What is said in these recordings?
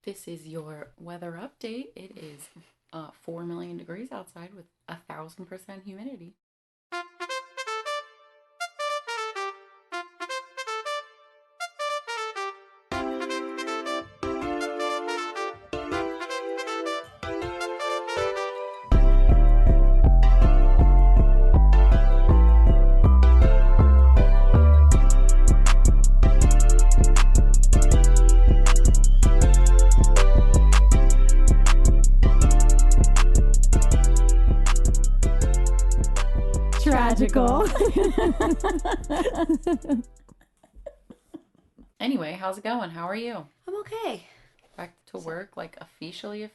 This is your weather update. It is 4 million degrees outside with 1,000% humidity. Tragical. Anyway, how's it going? How are you? I'm okay. Back to work, like officially?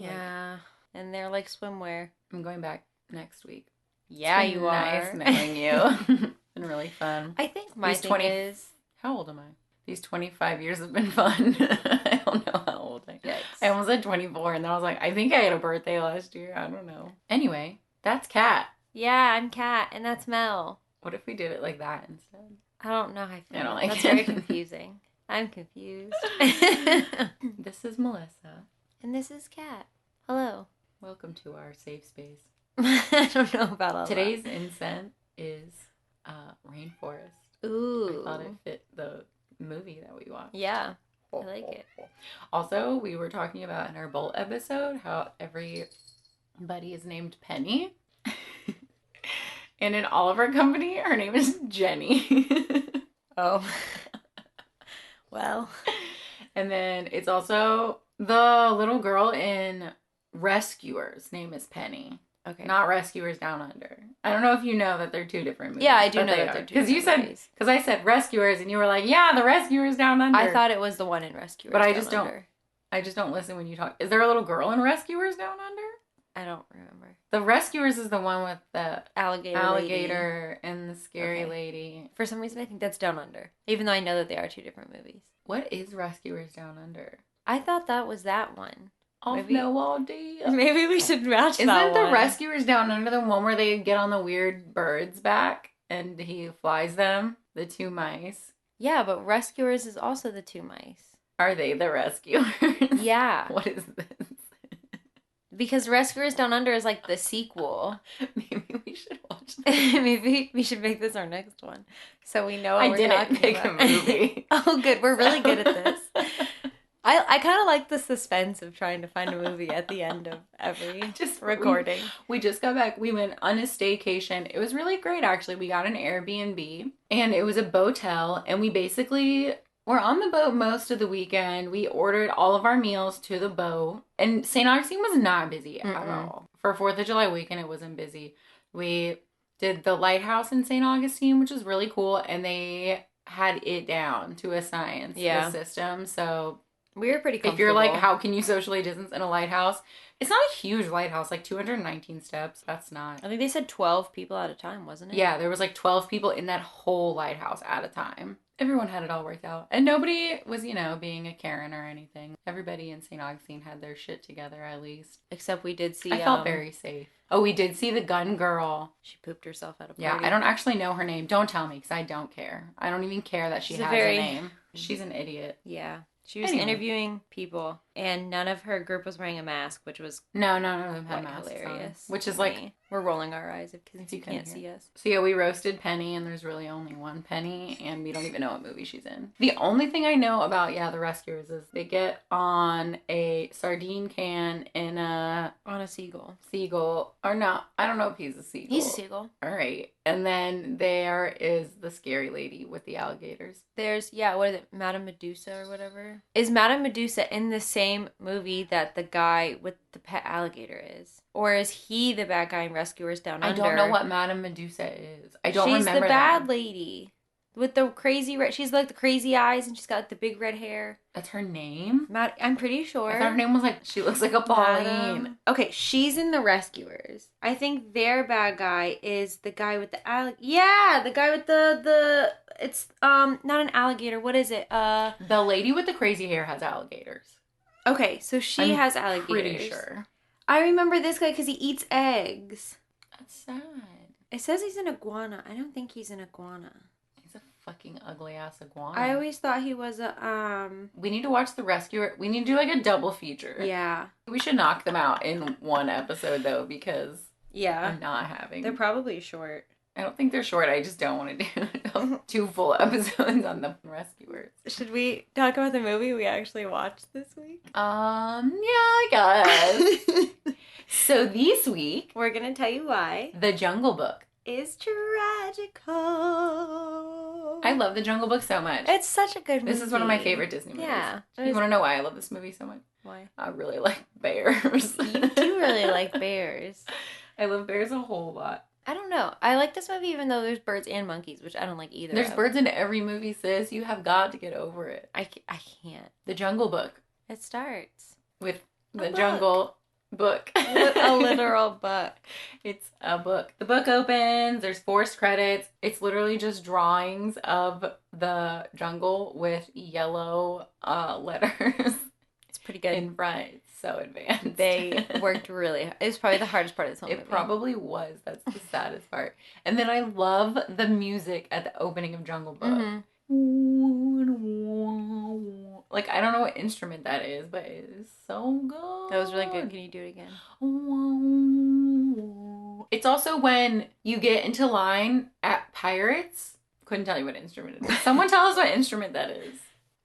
Yeah. And they're like swimwear. I'm going back next week. Yeah, It's been you nice are. knowing you. Been really fun. I think my thing is... How old am I? These 25 years have been fun. I don't know how old I am. Yikes. I almost said 24, and then I was like, I think I had a birthday last year. I don't know. Anyway, that's Kat. Yeah, I'm Kat, and that's Mel. What if we did it like that instead? I don't know how I feel. I don't like That's it. very confusing. I'm confused. This is Melissa. And this is Kat. Hello. Welcome to our safe space. I don't know about all Today's incense is rainforest. that. Ooh. I thought it fit the movie that we watched. Yeah, I like it. Also, we were talking about in our Bolt episode how everybody is named Penny. And in Oliver Company, her name is Jenny. Oh. Well. And then it's also the little girl in Rescuers' name is Penny. Okay. Not Rescuers Down Under. I don't know if you know that they're two different movies. Yeah, I do know they that are. they're two Because you different said, movies. because I said Rescuers and you were like, yeah, the Rescuers Down Under. I thought it was the one in Rescuers But I Down just Under. I just don't listen when you talk. Is there a little girl in Rescuers Down Under? I don't remember. The Rescuers is the one with the Alligator lady. and the scary Okay. lady. For some reason, I think that's Down Under. Even though I know that they are two different movies. What is Rescuers Down Under? I thought that was that one. Oh, Maybe- no idea. Maybe we should watch Isn't that the one. Rescuers Down Under the one where they get on the weird bird's back and he flies them? The two mice. Yeah, but Rescuers is also the two mice. Are they the rescuers? Yeah. What is this? Because Rescuers Down Under is like the sequel. Maybe we should watch this. Maybe we should make this our next one. So we know what we're didn't talking pick about. a movie. Oh, good. We're really good at this. I kind of like the suspense of trying to find a movie at the end of every recording. We just got back. We went on a staycation. It was really great, actually. We got an Airbnb, and it was a boatel, and we basically were on the boat most of the weekend. We ordered all of our meals to the boat, and St. Augustine was not busy at all. For 4th of July weekend, it wasn't busy. We did the lighthouse in St. Augustine, which was really cool, and they had it down to a science, Yeah. the system, so... We were pretty comfortable. If you're like, how can you socially distance in a lighthouse? It's not a huge lighthouse, like 219 steps. That's not. I think they said 12 people at a time, wasn't it? Yeah, there was like 12 people in that whole lighthouse at a time. Everyone had it all worked out. And nobody was, being a Karen or anything. Everybody in St. Augustine had their shit together, at least. Except we did see... I felt very safe. Oh, we did see the gun girl. She pooped herself at a party. Yeah, I don't actually know her name. Don't tell me, because I don't care. I don't even care that she has a name. She's an idiot. Yeah. She was interviewing people, and none of her group was wearing a mask, which was none of them had masks hilarious. on, which is like... We're rolling our eyes if you can't see us. So yeah, we roasted Penny, and there's really only one Penny, and we don't even know what movie she's in. The only thing I know about, the Rescuers is they get on a sardine can in a... On a seagull. Seagull. Or no, I don't know if he's a seagull. He's a seagull. All right. And then there is the scary lady with the alligators. There's, what is it, Madame Medusa or whatever? Is Madame Medusa in the same movie that the guy with the pet alligator is? Or is he the bad guy in Rescuers Down Under? I don't know what Madame Medusa is. I don't remember that. She's the bad lady. With the crazy she's like the crazy eyes and she's got like the big red hair. That's her name? I'm pretty sure. I thought her name was she looks like a Pauline. Okay, she's in the Rescuers. I think their bad guy is the guy with the the guy with the it's not an alligator. What is it? The lady with the crazy hair has alligators. Okay, so she has alligators. Pretty sure. I remember this guy because he eats eggs. That's sad. It says he's an iguana. I don't think he's an iguana. He's a fucking ugly ass iguana. I always thought he was a We need to watch The Rescuer. We need to do like a double feature. Yeah. We should knock them out in one episode though, because yeah. I'm not having. They're probably short. I don't think they're short. I just don't want to do 2 full episodes on the Rescuers. Should we talk about the movie we actually watched this week? Yeah, I guess. So this week, we're gonna tell you why The Jungle Book is Tragical. I love The Jungle Book so much. It's such a good movie. This is one of my favorite Disney movies. Yeah. You want to know why I love this movie so much? Why? I really like bears. You do really like bears. I love bears a whole lot. I don't know. I like this movie even though there's birds and monkeys, which I don't like either. There's birds in every movie, sis. You have got to get over it. I can't. The Jungle Book. It starts with the Jungle Book. A literal book. It's a book. The book opens. There's forced credits. It's literally just drawings of the jungle with yellow letters. It's pretty good. In front. It's so advanced. They worked really hard. It was probably the hardest part of this whole movie. It probably was. That's the saddest part. And then I love the music at the opening of Jungle Book. Mm-hmm. Like, I don't know what instrument that is, but it is so good. That was really good. Can you do it again? It's also when you get into line at Pirates. Couldn't tell you what instrument it is. Someone tell us what instrument that is.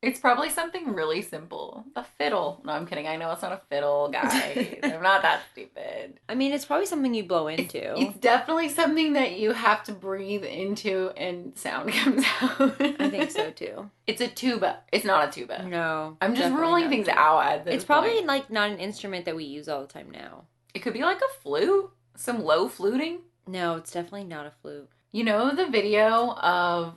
It's probably something really simple. A fiddle. No, I'm kidding. I know it's not a fiddle, guys. I'm not that stupid. I mean, it's probably something you blow into. It's definitely something that you have to breathe into and sound comes out. I think so, too. It's a tuba. It's not a tuba. No. I'm just ruling things out at this It's probably, point. like, not an instrument that we use all the time now. It could be like a flute. Some low fluting. No, it's definitely not a flute. You know the video of,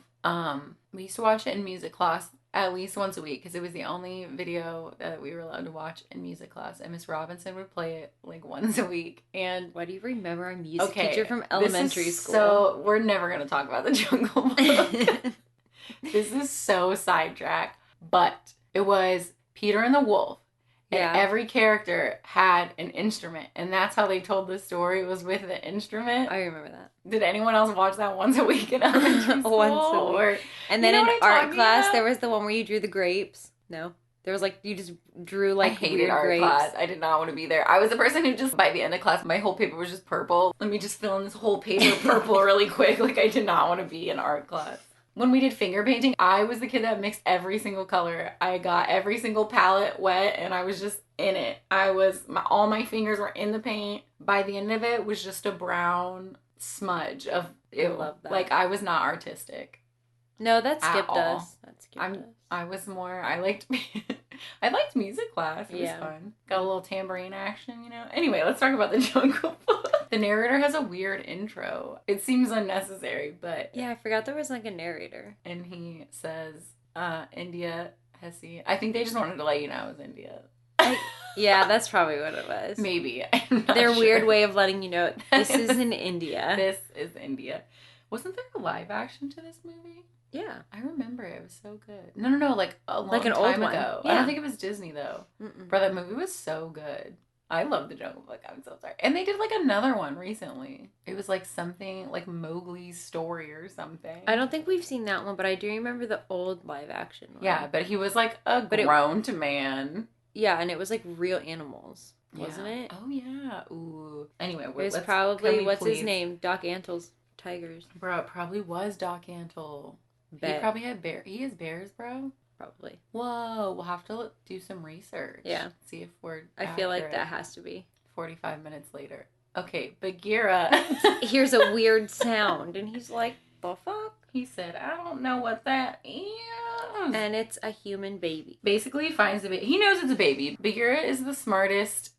we used to watch it in music class at least once a week because it was the only video that we were allowed to watch in music class, and Miss Robinson would play it like once a week. And why do you remember our music teacher from elementary school? So we're never going to talk about the Jungle Book. This is so sidetracked, but it was Peter and the Wolf. And every character had an instrument, and that's how they told the story, was with the instrument. I remember that. Did anyone else watch that once a week in elementary school? Once a week. And then in art class, there was the one where you drew the grapes. No? There was like, you just drew like I hated weird art grapes. class. I did not want to be there. I was the person who just, by the end of class, my whole paper was just purple. Let me just fill in this whole paper purple really quick. Like, I did not want to be in art class. When we did finger painting, I was the kid that mixed every single color. I got every single palette wet, and I was just in it. All my fingers were in the paint. By the end of it was just a brown smudge of ew. I love that. Like, I was not artistic. No, that skipped us. I was more, I liked music class. It was fun. Got a little tambourine action, you know. Anyway, let's talk about the Jungle Book. The narrator has a weird intro. It seems unnecessary, but... Yeah, I forgot there was like a narrator. And he says, India has seen... I think they just wanted to let you know it was India. Yeah, that's probably what it was. Maybe. Their weird way of letting you know this is in India. This is India. Wasn't there a live action to this movie? Yeah. I remember it. It was so good. No. Like a long an time old ago. Yeah. I don't think it was Disney, though. Bro, that movie was so good. I love The Jungle Book. I'm so sorry. And they did like another one recently. It was like something like Mowgli's story or something. I don't think we've seen that one, but I do remember the old live action one. Yeah, but he was like a grown-to man. Yeah, and it was like real animals, wasn't it? Oh, yeah. Ooh. Anyway, it was probably, what's his name? Doc Antle's tigers. Bro, it probably was Doc Antle. He probably had bear. He has bears, bro? Probably. Whoa, we'll have to do some research. Yeah. See if we're I feel like that has to be. 45 minutes later. Okay, Bagheera. Here's a weird sound, and he's like, the fuck? He said, I don't know what that is. And it's a human baby. Basically, he finds the baby. He knows it's a baby. Bagheera is the smartest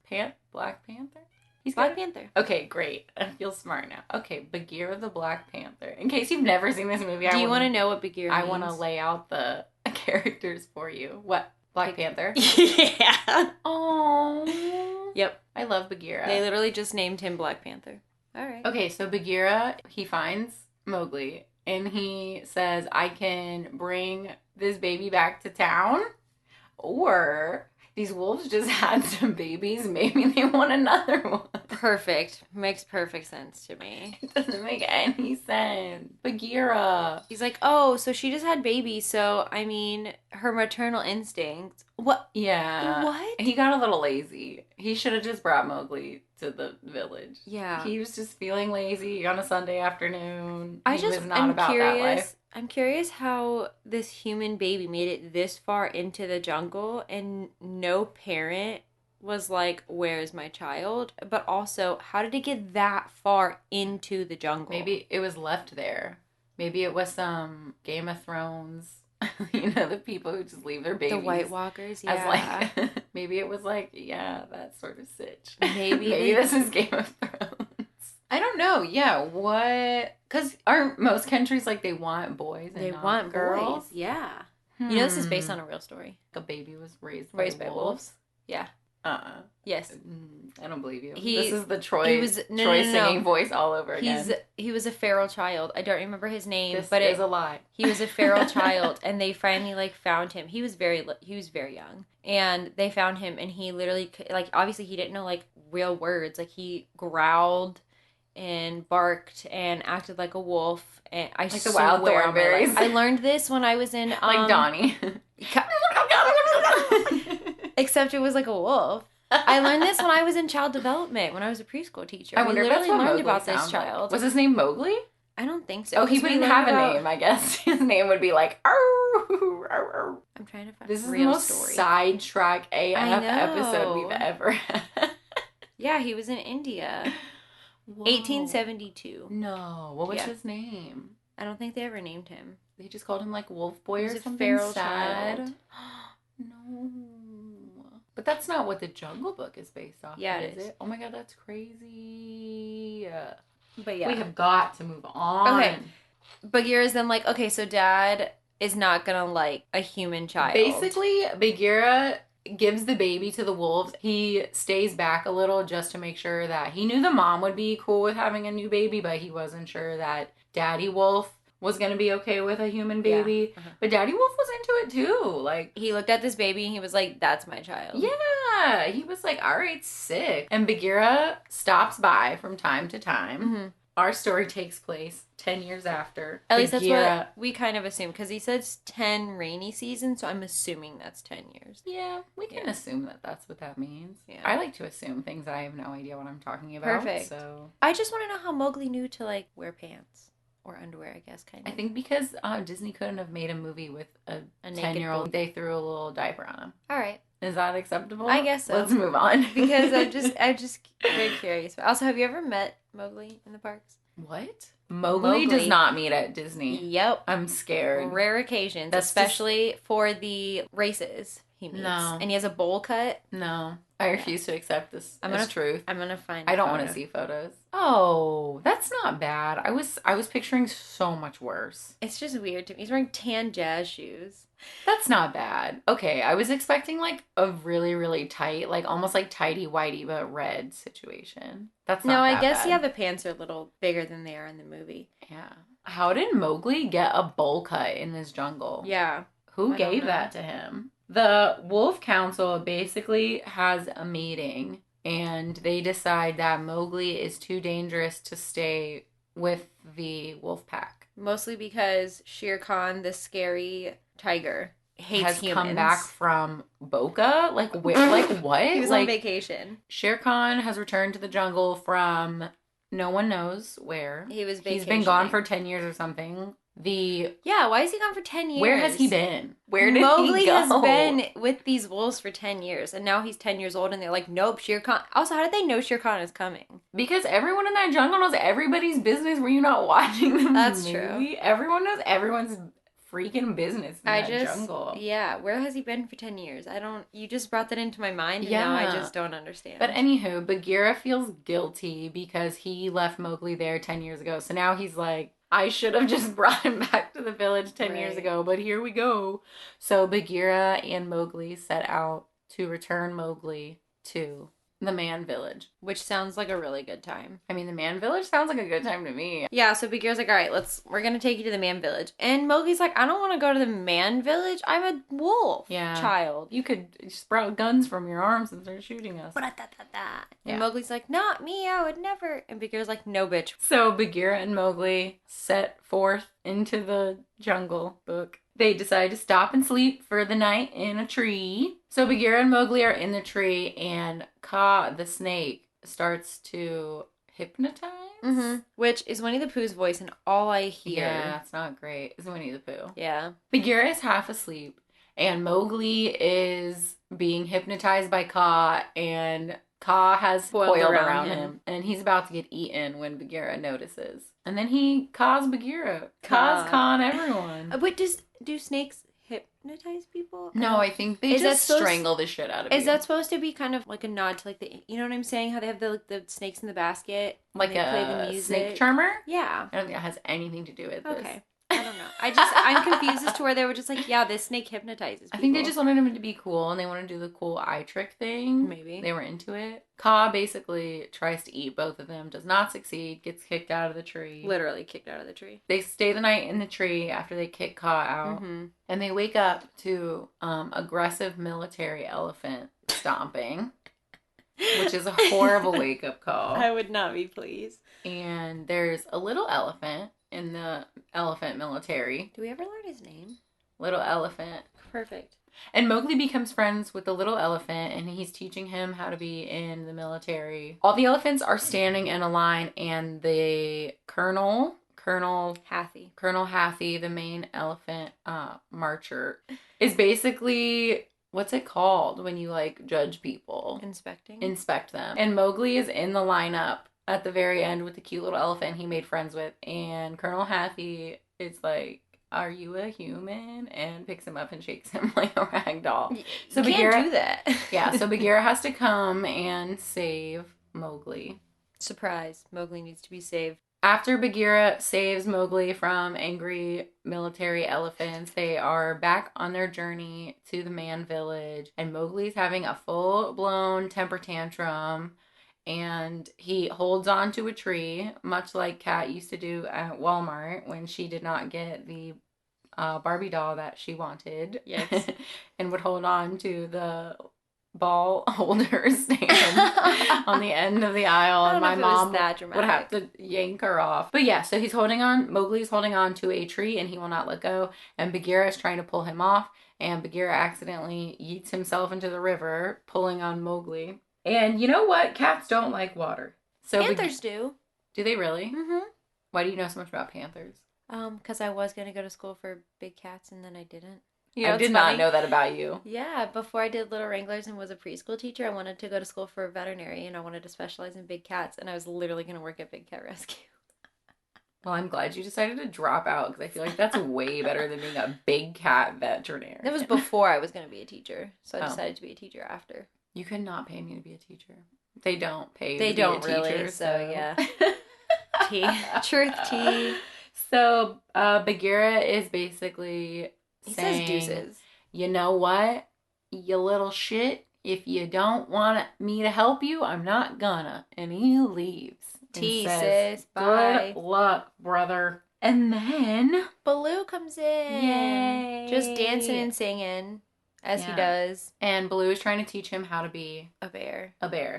Black Panther? He's Black Panther. Okay, great. I feel smart now. Okay, Bagheera the Black Panther. In case you've never seen this movie, do you want to know what Bagheera means? I want to lay out the characters for you. What? Black Panther? Yeah. Oh. Yep. I love Bagheera. They literally just named him Black Panther. All right. Okay, so Bagheera, he finds Mowgli, and he says, I can bring this baby back to town, or these wolves just had some babies. Maybe they want another one. Perfect. Makes perfect sense to me. It doesn't make any sense. Bagheera. He's like, oh, so she just had babies, so I mean, her maternal instinct. What? Yeah. What? He got a little lazy. He should have just brought Mowgli to the village. Yeah. He was just feeling lazy on a Sunday afternoon. I He just, was not I'm about that life. curious. I'm curious how this human baby made it this far into the jungle and no parent was like, where's my child? But also, how did it get that far into the jungle? Maybe it was left there. Maybe it was some Game of Thrones. You know, the people who just leave their babies. The White Walkers, yeah. As like, maybe it was like, yeah, that sort of sitch. Maybe Maybe this is Game of Thrones. I don't know. Yeah, what? Because aren't most countries like they want boys and They not want girls? boys, yeah. You know, this is based on a real story. A baby was raised by wolves. wolves. Yeah. Yes. I don't believe you. He- this is the Troy. he was- no, Troy no, no, no. singing voice all over again. He was a feral child. I don't remember his name, This but is a lie. he was a feral child, and they finally like found him. He was very young, and they found him, and he literally like obviously he didn't know like real words. Like he growled and barked and acted like a wolf. And I Like the wild swear on my life, thornberries. I learned this when I was in Like Donnie. Except it was like a wolf. I learned this when I was in child development, when I was a preschool teacher. I wonder we if that's literally what learned Mowgli about this sounds like. child. Was his name Mowgli? I don't think so. Oh, he 'cause we wouldn't learned have a about- name, I guess. His name would be like, "Arr, arr, arr." I'm trying to find This is the real most story. sidetrack AF I know. episode we've ever had. Yeah, he was in India. Whoa. 1872. No. What was Yeah. his name? I don't think they ever named him. They just called him like Wolf Boy He or was a something feral sad. child. No. But that's not what the Jungle Book is based off Yeah, of, it is is. it? Oh my god, that's crazy. But yeah. We have got to move on. Okay. Bagheera's then like, okay, so dad is not gonna like a human child. Basically, Bagheera gives the baby to the wolves. He stays back a little just to make sure that he knew the mom would be cool with having a new baby, but he wasn't sure that Daddy Wolf was going to be okay with a human baby. Yeah. Uh-huh. But Daddy Wolf was into it too. Like, he looked at this baby and he was like, that's my child. yeah, he was like, all right, sick. And Bagheera stops by from time to time. Mm-hmm. Our story takes place 10 years after. At least that's Bagheera- what we kind of assume, because he says 10 rainy seasons, so I'm assuming that's 10 years. Yeah, we can Yeah. assume that that's what that means. Yeah. I like to assume things I have no idea what I'm talking about. Perfect. So I just want to know how Mowgli knew to like wear pants or underwear, I guess, kind of. I think because Disney couldn't have made a movie with a A naked 10-year-old, boy. they threw a little diaper on him. All right. Is that acceptable? I guess so. Let's move on. Because I'm just very curious. But also, have you ever met Mowgli in the parks? What? Mowgli does not meet at Disney. Yep. I'm scared. Rare occasions, That's especially for the races he meets. No. And he has a bowl cut. No. I refuse to accept this I'm as gonna- truth. I'm gonna find. I a don't want to photo. see photos. Oh, that's not bad. I was picturing so much worse. It's just weird to me. He's wearing tan jazz shoes. That's not bad. Okay, I was expecting like a really, really tight, like almost like tighty whitey but red situation. That's not No, I that guess bad. yeah, the pants are a little bigger than they are in the movie. Yeah. How did Mowgli get a bowl cut in this jungle? Yeah. Who I don't gave know. that to him? The Wolf Council basically has a meeting and they decide that Mowgli is too dangerous to stay with the wolf pack. Mostly because Shere Khan, the scary tiger, hates Has humans. come back from Boca? Like where? Like what? He was like on vacation. Shere Khan has returned to the jungle from no one knows where. He was He's been gone vacationing. for 10 years or something. Yeah, why is he gone for 10 years? Where has he been? Where did Mowgli he go? has been with these wolves for 10 years, and now he's 10 years old, and they're like, nope, Shere Khan. Also, how did they know Shere Khan is coming? Because everyone in that jungle knows everybody's business. Were you not watching the That's movie? true. Everyone knows everyone's freaking business in that jungle. Yeah, where has he been for 10 years? You just brought that into my mind, and Yeah. now I just don't understand. But anywho, Bagheera feels guilty because he left Mowgli there 10 years ago. So now he's like, I should have just brought him back to the village 10 years Right. ago, but here we go. So Bagheera and Mowgli set out to return Mowgli to the man village. which sounds like a really good time. I mean, the man village sounds like a good time to me. Yeah, so Bagheera's like, all right, we're gonna take you to the man village. And Mowgli's like, I don't want to go to the man village. I'm a wolf child. You could sprout guns from your arms and start shooting us. And Mowgli's like, not me, I would never. And Bagheera's like, no, bitch. So Bagheera and Mowgli set forth into the jungle book. They decide to stop and sleep for the night in a tree. So Bagheera and Mowgli are in the tree, and Kaa, the snake, starts to hypnotize. Mm-hmm. Which is Winnie the Pooh's voice, and all I hear. Yeah, it's not great. It's Winnie the Pooh. Yeah. Bagheera is half asleep, and Mowgli is being hypnotized by Kaa, and Kaa has coiled around him, and he's about to get eaten when Bagheera notices. And then he Kaa's Bagheera. Kaa's Kaa everyone. Wait, do snakes hypnotize people? No, I think they just strangle the shit out of you. Is that supposed to be kind of like a nod to like the, you know what I'm saying? How they have the snakes in the basket? Like a snake charmer? Yeah. I don't think it has anything to do with this. Okay. I don't know. I'm confused as to where they were just like, yeah, this snake hypnotizes people. I think they just wanted him to be cool, and they wanted to do the cool eye trick thing. Maybe. They were into it. Kaa basically tries to eat both of them, does not succeed, gets kicked out of the tree. Literally kicked out of the tree. They stay the night in the tree after they kick Kaa out, and they wake up to aggressive military elephant stomping, which is a horrible wake-up call. I would not be pleased. And there's a little elephant in the elephant military. Do we ever learn his name? Little elephant. Perfect. And Mowgli becomes friends with the little elephant, and he's teaching him how to be in the military. All the elephants are standing in a line, and the Colonel Hathi, the main elephant marcher, is basically, what's it called when you like judge people? Inspect them. And Mowgli is in the lineup at the very end with the cute little elephant he made friends with, and Colonel Hathi is like, are you a human? And picks him up and shakes him like a rag doll. So you can't do that. Yeah, so Bagheera has to come and save Mowgli. Surprise, Mowgli needs to be saved. After Bagheera saves Mowgli from angry military elephants, they are back on their journey to the man village, and Mowgli's having a full-blown temper tantrum. And he holds on to a tree, much like Kat used to do at Walmart when she did not get the Barbie doll that she wanted. Yes. And would hold on to the ball holder stand on the end of the aisle. And my mom would have to yank her off. But yeah, so Mowgli's holding on to a tree, and he will not let go. And Bagheera is trying to pull him off. And Bagheera accidentally yeets himself into the river, pulling on Mowgli. And you know what? Cats don't like water. So Panthers do. Do they really? Mm-hmm. Why do you know so much about panthers? Because I was going to go to school for big cats, and then I didn't. I did not know that about you. Yeah, before I did Little Wranglers and was a preschool teacher, I wanted to go to school for veterinary, and I wanted to specialize in big cats, and I was literally going to work at Big Cat Rescue. Well, I'm glad you decided to drop out, because I feel like that's way better than being a big cat veterinarian. That was before I was going to be a teacher, so I decided to be a teacher after. You could not pay me to be a teacher. They don't pay me to be a teacher. Really, so yeah. Truth tea. So Bagheera is basically saying, says deuces. You know what? You little shit. If you don't want me to help you, I'm not gonna. And he leaves. Tea, sis. Bye. Good luck, brother. And then Baloo comes in. Yay. Just dancing and singing. As he does. And Baloo is trying to teach him how to be a bear.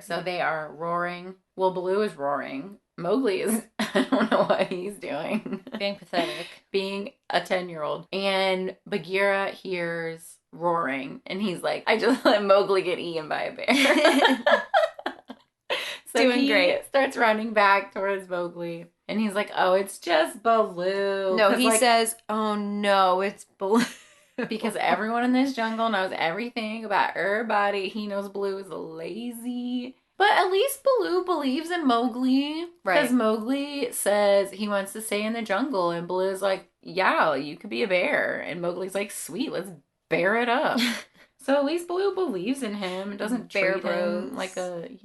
So they are roaring. Well, Baloo is roaring. Mowgli is, I don't know what he's doing. Being pathetic. Being a 10-year-old. And Bagheera hears roaring. And he's like, I just let Mowgli get eaten by a bear. So doing great. Starts running back towards Mowgli. And he's like, oh, it's just Baloo. No, he says, oh no, it's Baloo. Because everyone in this jungle knows everything about everybody. He knows Baloo is lazy. But at least Baloo believes in Mowgli. Right. Because Mowgli says he wants to stay in the jungle. And Baloo's like, yeah, you could be a bear. And Mowgli's like, sweet, let's bear it up. So at least Baloo believes in him and doesn't treat him like an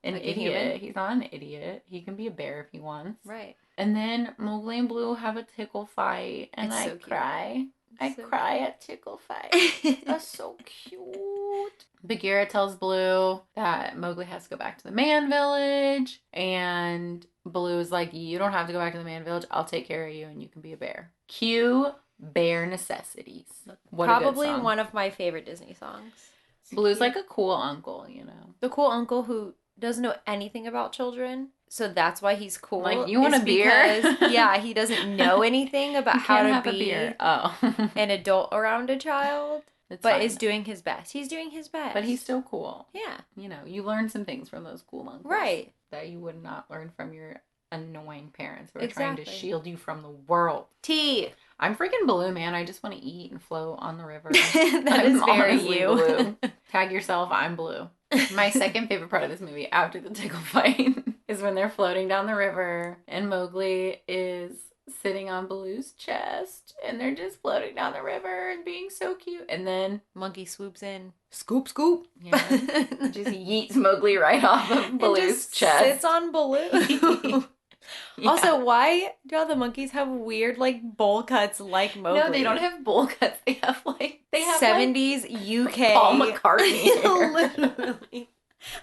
idiot. He's not an idiot. He can be a bear if he wants. Right. And then Mowgli and Baloo have a tickle fight. And I cry. I So cry at tickle fight. That's so cute. Bagheera tells Blue that Mowgli has to go back to the man village, and Blue's like, you don't have to go back to the man village. I'll take care of you, and you can be a bear. Cue Bare Necessities. What a good Probably song. one of my favorite Disney songs. Blue's like a cool uncle, you know. The cool uncle who doesn't know anything about children. So that's why he's cool. Like, you want a beer? Because, yeah, he doesn't know anything about You how can't to have a be beer. Oh. an adult around a child, It's but fine. is doing his best. He's doing his best. But he's still cool. Yeah. You know, you learn some things from those cool uncles. Right. That you would not learn from your annoying parents who are Exactly. trying to shield you from the world. Tea. I'm freaking Blue, man. I just want to eat and float on the river. That is very honestly you. Blue. Tag yourself, I'm Blue. My second favorite part of this movie after the tickle fight is when they're floating down the river and Mowgli is sitting on Baloo's chest and they're just floating down the river and being so cute. And then Monkey swoops in. Scoop, scoop. Yeah. Just yeets Mowgli right off of Baloo's chest. Sits on Baloo. Yeah. Also, why do all the monkeys have weird, like, bowl cuts like Mowgli? No, they don't have bowl cuts. They have 70s UK. Paul McCartney hair.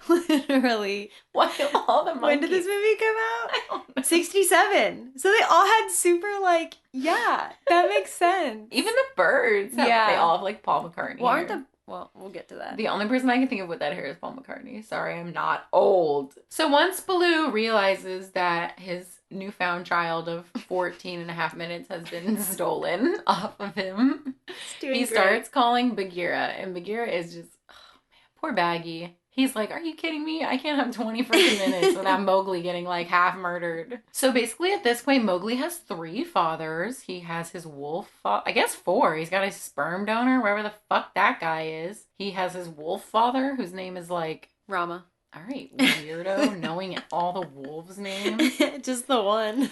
Literally. Why do all the monkeys? When did this movie come out? I don't know. 67. So they all had super, like, yeah, that makes sense. Even the birds. They all have Paul McCartney Well, hair. Well, we'll get to that. The only person I can think of with that hair is Paul McCartney. Sorry, I'm not old. So once Baloo realizes that his newfound child of 14 and a half minutes has been stolen off of him, he starts calling Bagheera. And Bagheera is just, oh man, poor Baggy. He's like, are you kidding me? I can't have 20 freaking minutes without Mowgli getting half murdered. So basically at this point, Mowgli has 3 fathers. He has his wolf father, I guess 4. He's got his sperm donor, wherever the fuck that guy is. He has his wolf father, whose name is Rama. All right, weirdo, knowing all the wolves' names. Just the one.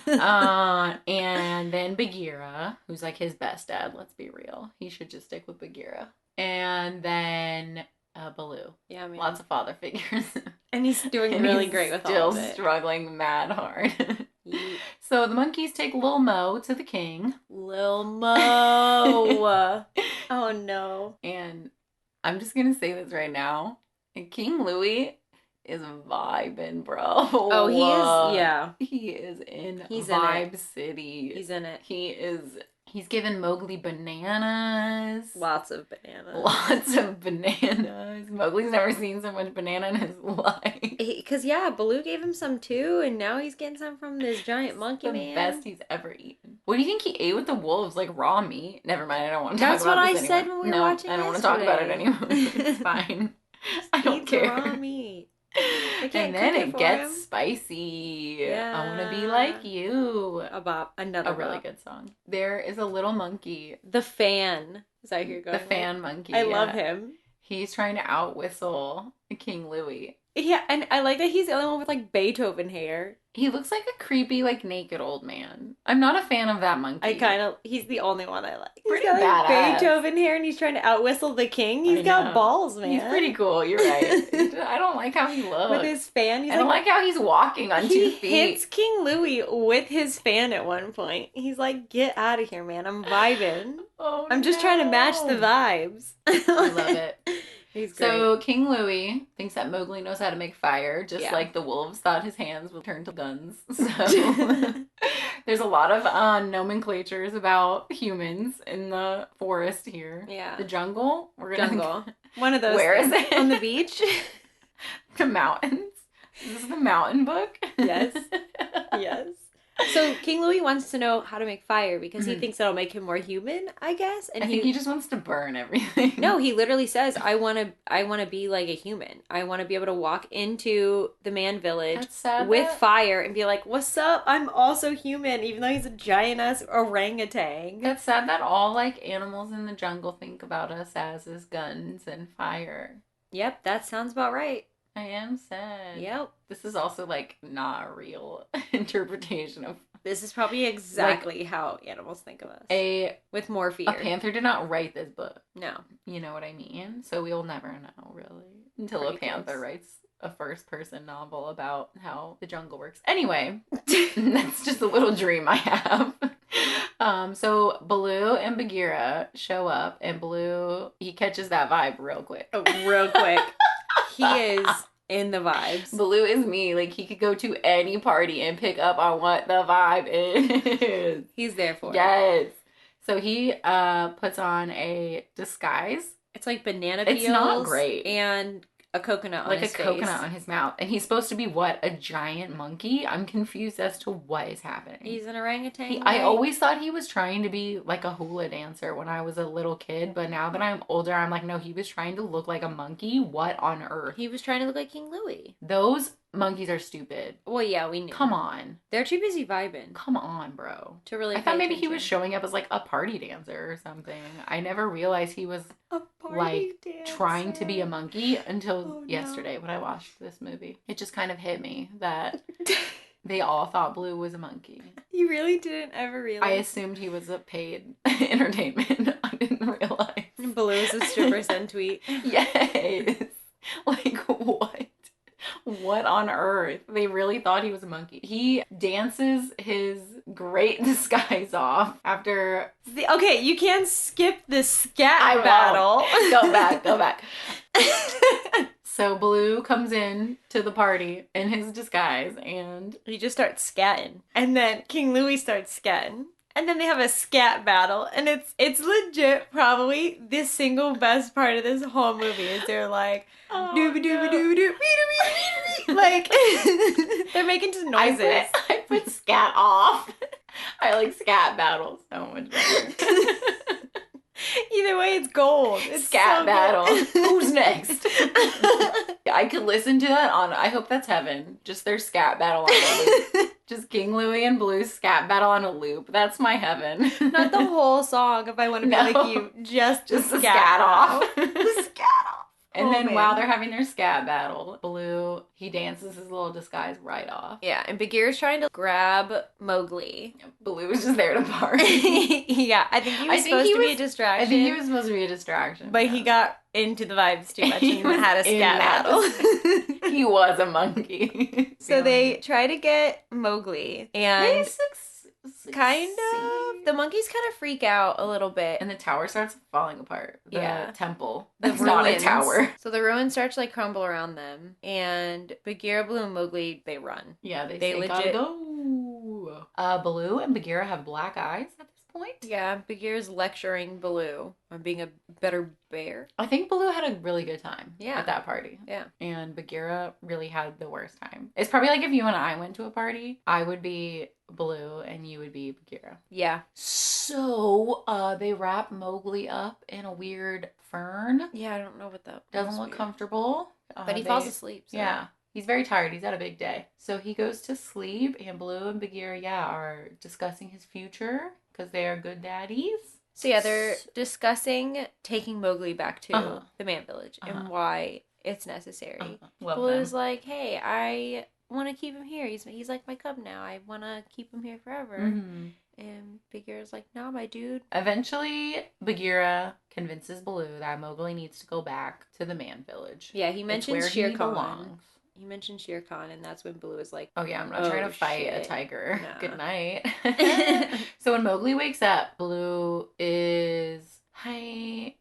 And then Bagheera, who's his best dad, let's be real. He should just stick with Bagheera. And then Baloo. Yeah, man. Lots of father figures. And he's doing really great with all of it. Still struggling mad hard. So the monkeys take Lil Mo to the king. Lil Mo. Oh, no. And I'm just going to say this right now. King Louie is vibing, bro. Oh, he is, yeah. He is in He's Vibe in City. He's in it. He's given Mowgli bananas. Lots of bananas. Lots of bananas. Mowgli's never seen so much banana in his life. Because, yeah, Baloo gave him some too, and now he's getting some from this giant monkey man. The best he's ever eaten. What do you think he ate with the wolves? Raw meat? Never mind, I don't want to talk about this anymore. That's what I said when we were watching I don't want to talk about it anymore. It's fine. I don't care. Raw meat. And then it gets spicy. Yeah. I want to be like you. A bop. Another A really bop. good song. There is a little monkey. The fan. Is that who you're going The fan monkey. I love him. He's trying to out whistle King Louie. Yeah, and I like that he's the only one with Beethoven hair. He looks like a creepy, naked old man. I'm not a fan of that monkey. He's the only one I like. Pretty He's got badass. Beethoven hair and he's trying to out whistle the king. He's got balls, man. He's pretty cool, you're right. I don't like how he looks. With his fan, I don't like how he's walking on 2 feet. He hits King Louie with his fan at one point. He's like, get out of here, man. I'm vibing. Oh, I'm just trying to match the vibes. I love it. He's great. So King Louie thinks that Mowgli knows how to make fire, just like the wolves thought his hands would turn to guns. So there's a lot of nomenclatures about humans in the forest here. Yeah. The jungle. Jungle. One of those. Where is it? On the beach? The mountains. Is this the mountain book? Yes. Yes. So King Louie wants to know how to make fire because he thinks that'll make him more human, I guess. And I think he just wants to burn everything. No, he literally says, I want to be like a human. I want to be able to walk into the man village with fire and be like, what's up? I'm also human, even though he's a giant-ass orangutan. That's sad that all animals in the jungle think about us as guns and fire. Yep, that sounds about right. I am sad. Yep. This is also not a real interpretation of. This is probably exactly how animals think of us. With more fear. A panther did not write this book. No. You know what I mean? So we'll never know, really. Until a panther writes a first-person novel about how the jungle works. Anyway, that's just a little dream I have. So Baloo and Bagheera show up, and Baloo, he catches that vibe real quick. Oh, real quick. He is in the vibes. Baloo is me. Like, he could go to any party and pick up on what the vibe is. He's there for it. Yes. So he puts on a disguise. It's like banana peels. It's not great. And a coconut on his face. Like a coconut on his mouth. And he's supposed to be what? A giant monkey? I'm confused as to what is happening. He's an orangutan. I always thought he was trying to be like a hula dancer when I was a little kid. But now that I'm older, I'm like, no, he was trying to look like a monkey. What on earth? He was trying to look like King Louie. Those monkeys are stupid. Well, yeah, we knew. Come on. They're too busy vibing. Come on, bro. To really I thought maybe he was showing up as like a party dancer or something. I never realized he was trying to be a monkey until yesterday when I watched this movie. It just kind of hit me that they all thought Blue was a monkey. You really didn't ever realize? I assumed he was a paid entertainment. I didn't realize. Blue is a stripper send tweet. Yes. Like, what? What on earth? They really thought he was a monkey. He dances his great disguise off after... Okay, you can't skip the scat battle. Go back. So Baloo comes in to the party in his disguise and... he just starts scatting. And then King Louie starts scatting. And then they have a scat battle, and it's legit probably the single best part of this whole movie is they're like dooba dooba dooba dooba like they're making just noises. I put scat off. I like scat battle so much better. Either way, it's gold. It's scat so battle. Who's next? I could listen to that on. I hope that's heaven. Just their scat battle on a loop. Just King Louie and Blue's scat battle on a loop. That's my heaven. Not the whole song. If I want to be like you, just the scat off. The scat off. And then while they're having their scat battle, Baloo, he dances his little disguise right off. Yeah, and Bagheera's trying to grab Mowgli. Baloo was just there to party. Yeah, I think he was supposed to be a distraction. I think he was supposed to be a distraction. But he got into the vibes too much and had a scat battle. He was a monkey. So they try to get Mowgli, and kind of the monkeys kind of freak out a little bit, and the tower starts falling apart. The temple. It's not a tower. So the ruins start to like crumble around them, and Bagheera, Baloo, and Mowgli, they run. Yeah, they legit go. Baloo and Bagheera have black eyes at this point. Yeah, Bagheera's lecturing Baloo on being a better bear. I think Baloo had a really good time at that party. Yeah. And Bagheera really had the worst time. It's probably like if you and I went to a party, I would be Baloo and you would be Bagheera. Yeah. So they wrap Mowgli up in a weird fern. Yeah, I don't know what that doesn't look comfortable. But he falls asleep. So. Yeah. He's very tired. He's had a big day. So he goes to sleep, and Baloo and Bagheera, are discussing his future because they are good daddies. So yeah, they're discussing taking Mowgli back to the man village and why it's necessary. Baloo's like, hey, I want to keep him here. He's like my cub now. I want to keep him here forever. Mm-hmm. And Bagheera's like, nah, my dude. Eventually, Bagheera convinces Baloo that Mowgli needs to go back to the man village. Yeah, he mentions Shere Khan. He mentioned Shere Khan, and that's when Baloo is like, oh yeah, I'm not trying to fight a tiger. Nah. Good night. So when Mowgli wakes up, Baloo is, hi,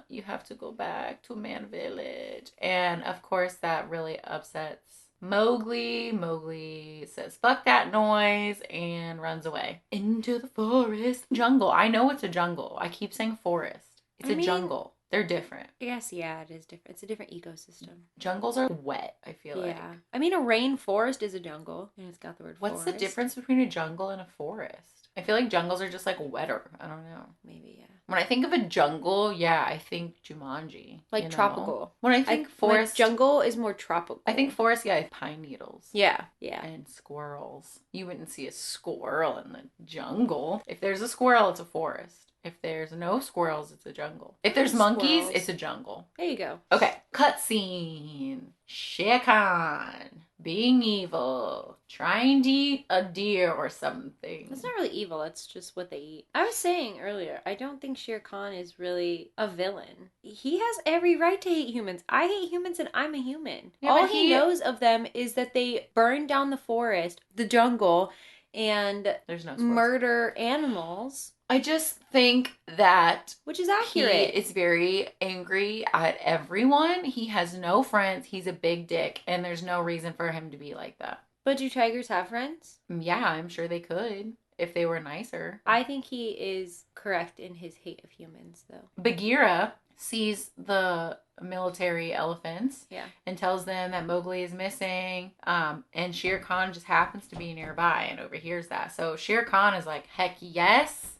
you have to go back to man village. And of course that really upsets Mowgli. Mowgli says, fuck that noise, and runs away. Into the forest. Jungle. I know it's a jungle. I keep saying forest. It's a jungle. They're different. Yes, yeah, it is different. It's a different ecosystem. Jungles are wet, I feel like. Yeah. I mean, a rainforest is a jungle, and it's got the word What's forest. the difference between a jungle and a forest? I feel like jungles are just like wetter. I don't know. Maybe, yeah. When I think of a jungle, yeah, I think Jumanji. Like tropical. When I think forest... jungle is more tropical. I think forest, yeah, pine needles. Yeah, yeah. And squirrels. You wouldn't see a squirrel in the jungle. If there's a squirrel, it's a forest. If there's no squirrels, it's a jungle. If there's monkeys, it's a jungle. There you go. Okay. Cutscene. Shere Khan being evil, trying to eat a deer or something. That's not really evil. That's just what they eat. I was saying earlier, I don't think Shere Khan is really a villain. He has every right to hate humans. I hate humans and I'm a human. Yeah, all he knows of them is that they burned down the forest, the jungle, and There's no sports. murder animals. I just think that which is he accurate. is very angry at everyone. He has no friends. He's a big dick, and there's no reason for him to be like that. But do tigers have friends? Yeah, I'm sure they could if they were nicer. I think he is correct in his hate of humans, though. Bagheera sees the military elephants Yeah. and tells them that Mowgli is missing. And Shere Khan just happens to be nearby and overhears that. So Shere Khan is like, heck yes.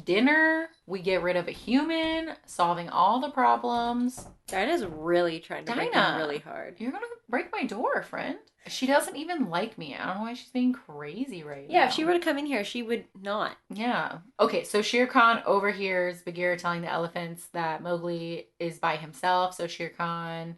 Dinner, we get rid of a human, solving all the problems. Dinah's really trying to break him really hard. You're gonna break my door, friend. She doesn't even like me. I don't know why she's being crazy right now. Yeah, if she were to come in here, she would not. Yeah. Okay, so Shere Khan overhears Bagheera telling the elephants that Mowgli is by himself. So Shere Khan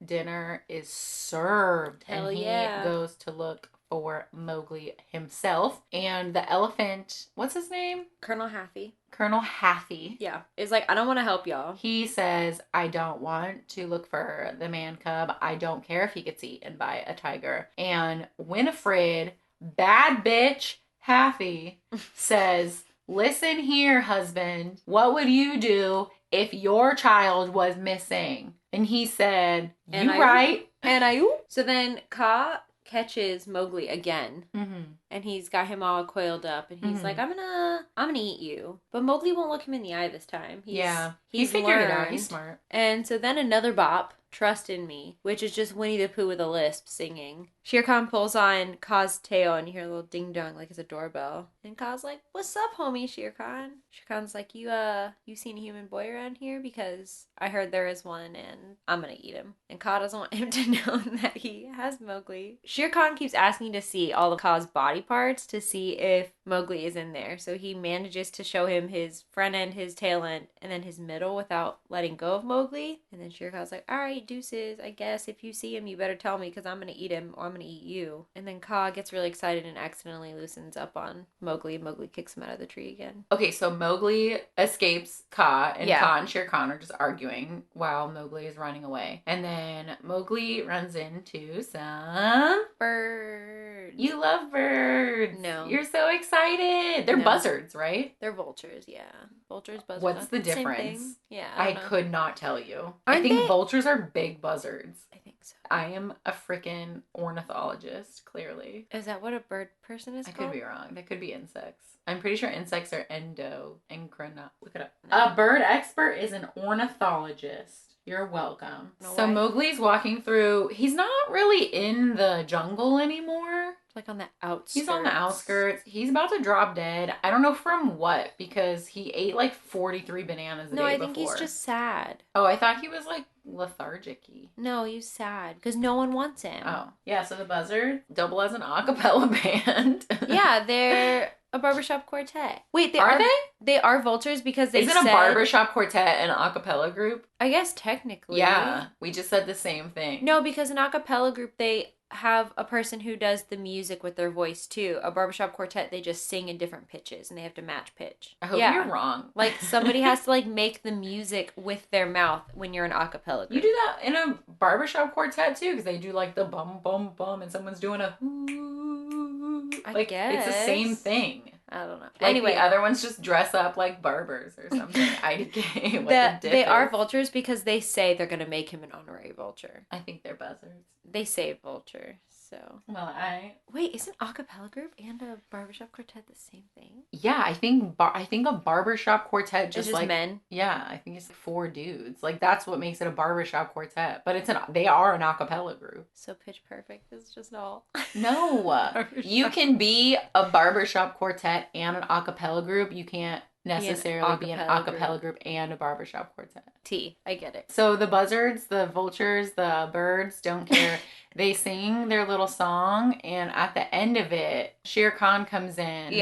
dinner is served. Hell and he yeah. goes to look for Mowgli himself. And the elephant, what's his name? Colonel Haffy. Colonel Haffy. Yeah. Is like, I don't want to help y'all. He says, I don't want to look for the man cub. I don't care if he gets eaten by a tiger. And Winifred, bad bitch, Haffy, says, listen here, husband. What would you do if your child was missing? And he said, you right. And I. So then Ka catches Mowgli again. Mm-hmm. And he's got him all coiled up, and he's like, I'm gonna eat you. But Mowgli won't look him in the eye this time. He figured it out. He's smart. And so then another bop, Trust in Me, which is just Winnie the Pooh with a lisp singing. Shere Khan pulls on Ka's tail, and you hear a little ding dong like it's a doorbell. And Ka's like, "What's up, homie, Shere Khan?" Shere Khan's like, "You seen a human boy around here? Because I heard there is one, and I'm gonna eat him." And Ka doesn't want him to know that he has Mowgli. Shere Khan keeps asking to see all of Ka's body parts to see if Mowgli is in there. So he manages to show him his front end, his tail end, and then his middle without letting go of Mowgli. And then Shere Khan's like, all right, deuces, I guess if you see him, you better tell me because I'm going to eat him or I'm going to eat you. And then Ka gets really excited and accidentally loosens up on Mowgli. Mowgli kicks him out of the tree again. Okay, so Mowgli escapes Ka, and Ka and Shere Khan are just arguing while Mowgli is running away. And then Mowgli runs into some birds. You love birds. No. You're so excited. They're buzzards, right? They're vultures, yeah. Vultures, buzzards. What's the difference? Yeah. I could not tell you. Aren't I think they? Vultures are big buzzards. I think so. I am a freaking ornithologist, clearly. Is that what a bird person is called? I could be wrong. That could be insects. I'm pretty sure insects are endocrine. Look it up. A bird expert is an ornithologist. You're welcome. So Mowgli's walking through. He's not really in the jungle anymore. Like on the outskirts. He's on the outskirts. He's about to drop dead. I don't know from what, because he ate like 43 bananas a day before. No, I think he's just sad. Oh, I thought he was like lethargic-y. No, he's sad because no one wants him. Oh, yeah, so the Buzzard double as an a cappella band. Yeah, they're a barbershop quartet. Wait, are they? They are vultures because they Isn't a barbershop quartet an a cappella group? I guess technically. Yeah, we just said the same thing. No, because an a cappella group, they have a person who does the music with their voice too. A barbershop quartet, they just sing in different pitches and they have to match pitch. I hope you're wrong. Like somebody has to like make the music with their mouth when you're an a cappella group. You do that in a barbershop quartet too, because they do like the bum bum bum and someone's doing a I guess. It's the same thing. I don't know. Like anyway, the other ones just dress up like barbers or something. IDK. They are vultures because they say they're going to make him an honorary vulture. I think they're buzzards. They say vulture, so. Well, Wait, isn't a cappella group and a barbershop quartet the same thing? Yeah, I think a barbershop quartet just like men. Yeah, I think it's like 4 dudes. Like that's what makes it a barbershop quartet. But they are an a cappella group. So Pitch Perfect is just all. No, you can be a barbershop quartet and an a cappella group. You can't necessarily be an a cappella group and a barbershop quartet. I get it. So the buzzards, the vultures, the birds don't care. They sing their little song, and at the end of it, Shere Khan comes in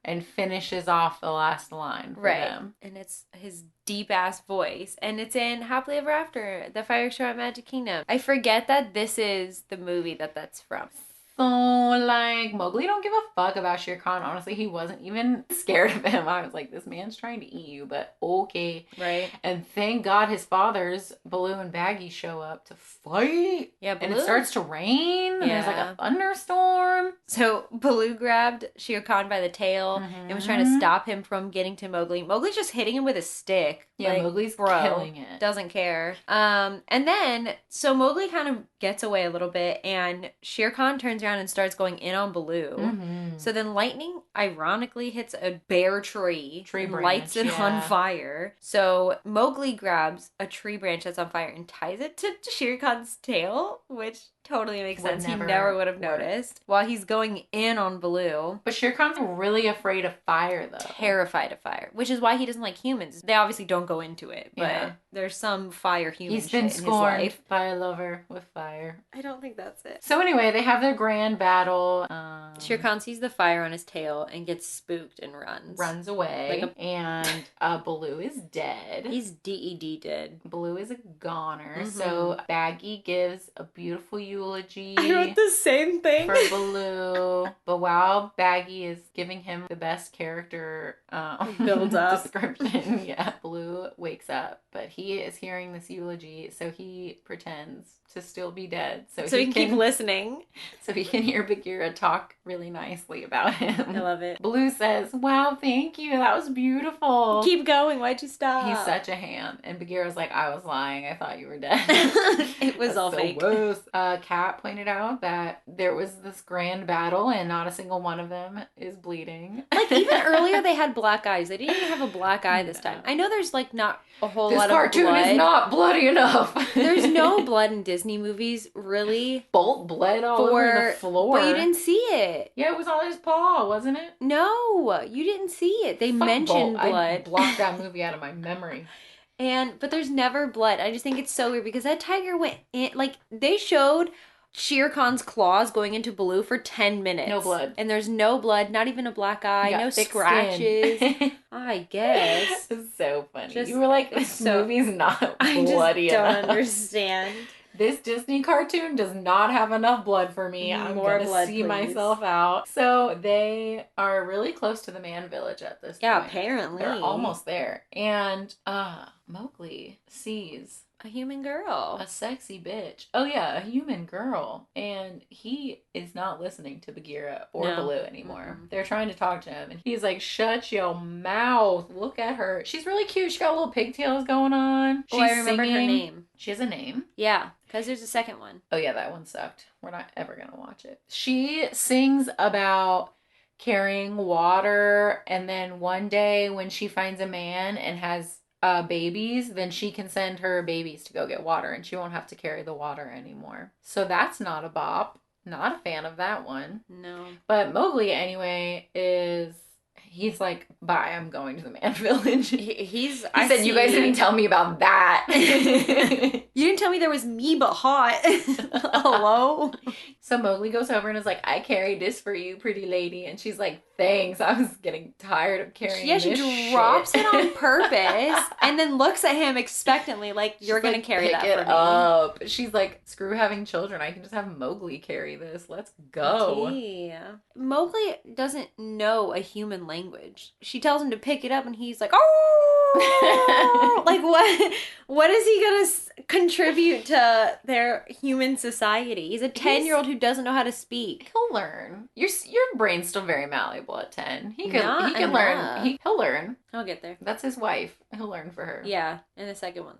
and finishes off the last line for them. And it's his deep-ass voice, and it's in Happily Ever After, the fireworks show at Magic Kingdom. I forget that this is the movie that's from. So, like, Mowgli don't give a fuck about Shere Khan. Honestly, he wasn't even scared of him. I was like, this man's trying to eat you, but okay. Right. And thank God his fathers, Baloo and Baggy, show up to fight. Yeah, And Baloo. it starts to rain, and there's like Yeah. a thunderstorm. So Baloo grabbed Shere Khan by the tail and was trying to stop him from getting to Mowgli. Mowgli's just hitting him with a stick. Yeah, like, Mowgli's bro, killing it. Doesn't care. And then, so Mowgli kind of gets away a little bit, and Shere Khan turns around and starts going in on Baloo. So then lightning, ironically, hits a bare tree and branch, lights it on fire. So Mowgli grabs a tree branch that's on fire and ties it to Shere Khan's tail, which totally makes sense. He never would have noticed while he's going in on Baloo. But Shere Khan's really afraid of fire, though. Terrified of fire, which is why he doesn't like humans. They obviously don't go into it, but there's some fire human He's been shit in scorned his life. by a lover with fire. I don't think that's it. So anyway, they have their grand battle. Shere Khan sees the fire on his tail and gets spooked and runs away. And Baloo is dead. He's dead dead. Baloo is a goner. So Baggy gives a beautiful eulogy. I wrote the same thing for Baloo. But while Baggy is giving him the best character build up description, Baloo wakes up, but he is hearing this eulogy, so he pretends to still be dead, so he can keep listening, so he can hear Bagheera talk really nicely about him. I love it. Baloo says, "Wow, thank you, that was beautiful. Keep going, why'd you stop?" He's such a ham. And Bagheera's like, "I was lying, I thought you were dead." It was all fake. Kat pointed out that there was this grand battle and not a single one of them is bleeding. Like, even earlier they had black eyes. They didn't even have a black eye this time. I know there's like not a whole lot of blood. This cartoon is not bloody enough. There's no blood in Disney movies, really. Bolt bled all over the floor. But you didn't see it. Yeah, it was on his paw, wasn't it? No, you didn't see it. They mentioned blood. I blocked that movie out of my memory. But there's never blood. I just think it's so weird because that tiger went in, like, they showed Shere Khan's claws going into Baloo for 10 minutes. No blood. And there's no blood, not even a black eye, no scratches. I guess. It's so funny. You were like, this movie's not bloody enough. I just don't understand. This Disney cartoon does not have enough blood for me. I'm gonna see myself out. So they are really close to the man village at this point. Yeah, apparently. They're almost there. And Mowgli sees a human girl. A sexy bitch. Oh yeah, a human girl. And he is not listening to Bagheera or Baloo anymore. They're trying to talk to him. And he's like, shut your mouth. Look at her. She's really cute. She got little pigtails going on. I remembered her name. She has a name? Yeah, because there's a second one. Oh yeah, that one sucked. We're not ever going to watch it. She sings about carrying water. And then one day when she finds a man and has babies, then she can send her babies to go get water and she won't have to carry the water anymore. So that's not a bop. Not a fan of that one. No. But Mowgli, anyway, he's like, bye, I'm going to the man village. He said, you guys didn't tell me about that. You didn't tell me there was me but hot. Hello? So Mowgli goes over and is like, I carried this for you, pretty lady. And she's like, thanks. I was getting tired of carrying this shit. Yeah, she drops it on purpose and then looks at him expectantly like, you're going to carry that for me. Up. She's like, screw having children. I can just have Mowgli carry this. Let's go. Yeah. Mowgli doesn't know a human language. She tells him to pick it up and he's like, oh! Like, what is he going to contribute to their human society? He's a 10-year-old who doesn't know how to speak. He'll learn. Your brain's still very malleable at 10. He can learn. He'll learn. He'll get there. That's his wife. He'll learn for her. Yeah. In the second one,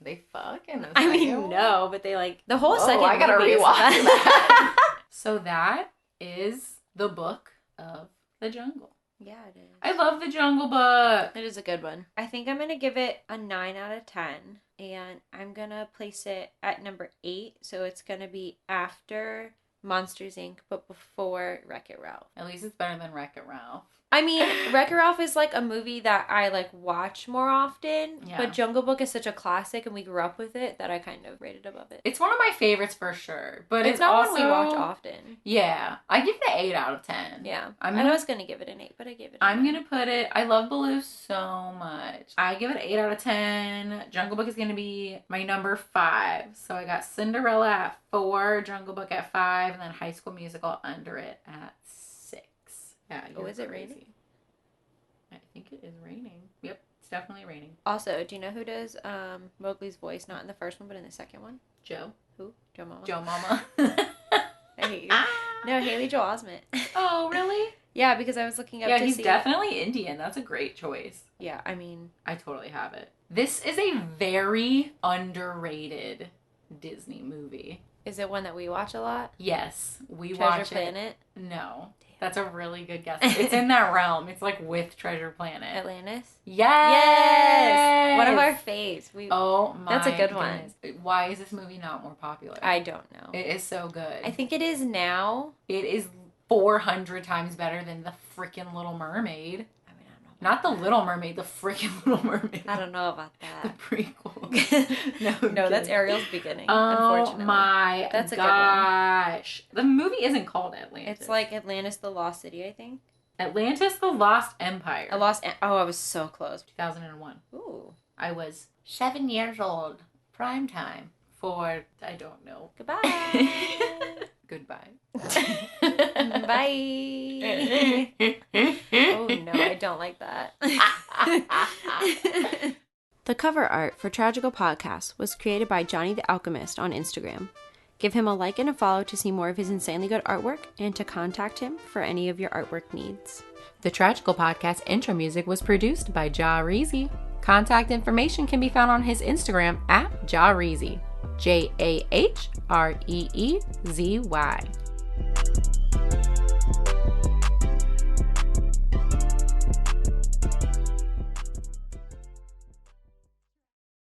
they fuck in the second one? No, but they like the whole second. I gotta rewatch that. So that is the book of the jungle. Yeah, it is. I love the Jungle Book. It is a good one. I think I'm gonna give it a 9 out of 10. And I'm gonna place it at number 8. So it's gonna be after Monsters Inc. but before Wreck-It Ralph. At least it's better than Wreck-It Ralph. I mean, Wreck-It Ralph is like a movie that I like watch more often, Yeah. but Jungle Book is such a classic and we grew up with it that I kind of rated above it. It's one of my favorites for sure, but It's not also, one we watch often. Yeah, I give it an 8 out of 10. Yeah, I was gonna give it an 8, but I gave it. I'm gonna put it. I love Baloo so much. I give it an 8 out of 10. Jungle Book is gonna be my number 5. So I got Cinderella at 4, Jungle Book at 5, and then High School Musical under it at 6. Yeah. Oh, is it crazy. raining? I think it is raining. Yep, it's definitely raining. Also, do you know who does Mowgli's voice? Not in the first one, but in the second one. Joe. Who? Joe Mama. Joe Mama. I hate you. No, Haley Joel Osment. Oh, really? Yeah, because I was looking up. Yeah, to he's see definitely Indian. That's a great choice. Yeah, I mean, I totally have it. This is a very underrated Disney movie. is it one that we watch a lot? Yes, we Treasure watch Planet? it. No, that's a really good guess. It's in that realm. It's like with Treasure Planet. Atlantis? Yes. Yes! One of our faves. Oh my. That's a good goodness. Why is this movie not more popular? I don't know. It is so good. I think it is now. It is 400 times better than the freaking Little Mermaid. I mean, I don't know. Not the Little Mermaid, the freaking Little Mermaid. I don't know about The that. prequel. No, that's Ariel's beginning. Oh Unfortunately, my That's a good gosh. The movie isn't called Atlantis. it's like Atlantis, the Lost City. I think. Atlantis, the Lost Empire. Oh, I was so close. 2001. Ooh. I was 7 years old. Prime time for, I don't know. Goodbye. Goodbye. Bye. Oh no, I don't like that. The cover art for Tragical Podcast was created by Johnny the Alchemist on Instagram. Give him a like and a follow to see more of his insanely good artwork and to contact him for any of your artwork needs. The Tragical Podcast intro music was produced by Jahreezy. Contact information can be found on his Instagram at Jahreezy. Jahreezy.